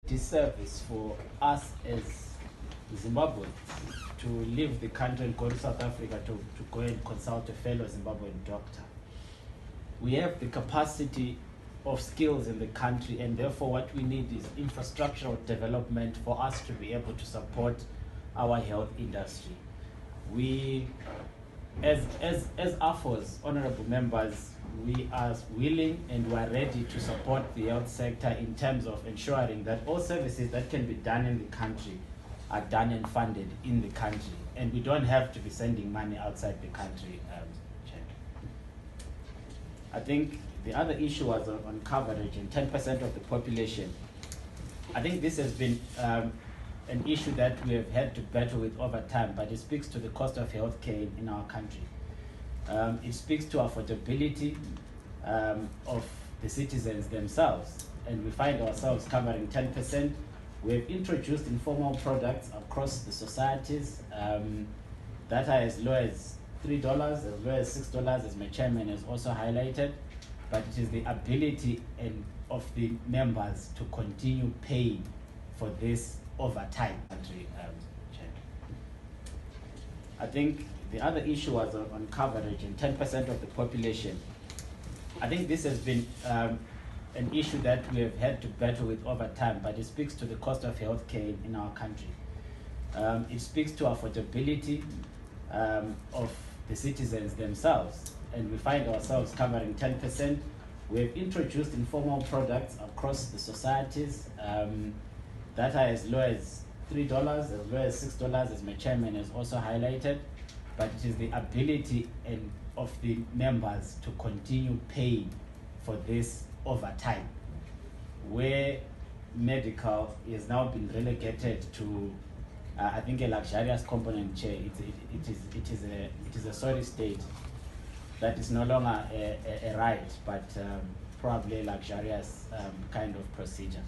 disservice for us as Zimbabweans to leave the country and go to South Africa to go and consult a fellow Zimbabwean doctor. We have the capacity of skills in the country, and therefore what we need is infrastructural development for us to be able to support our health industry. We, as AFOs, honorable members, we are willing and we are ready to support the health sector in terms of ensuring that all services that can be done in the country are done and funded in the country, and we don't have to be sending money outside the country. I think the other issue was on coverage and 10% of the population. I think this has been an issue that we have had to battle with over time, but it speaks to the cost of healthcare in our country. It speaks to affordability of the citizens themselves, and we find ourselves covering 10%. We have introduced informal products across the societies that are as low as $3, as low as $6, as my chairman has also highlighted, but it is the ability of the members to continue paying for this over time. I think the other issue was on coverage and 10% of the population. I think this has been an issue that we have had to battle with over time, but it speaks to the cost of healthcare in our country. It speaks to affordability of the citizens themselves, and we find ourselves covering 10%. We have introduced informal products across the societies that are as low as $3, as low as $6, as my chairman has also highlighted, but it is the ability of the members to continue paying for this over time, where medical is now been relegated to I think a luxurious component chair. It is a sorry state that is no longer a right, but probably a luxurious kind of procedure.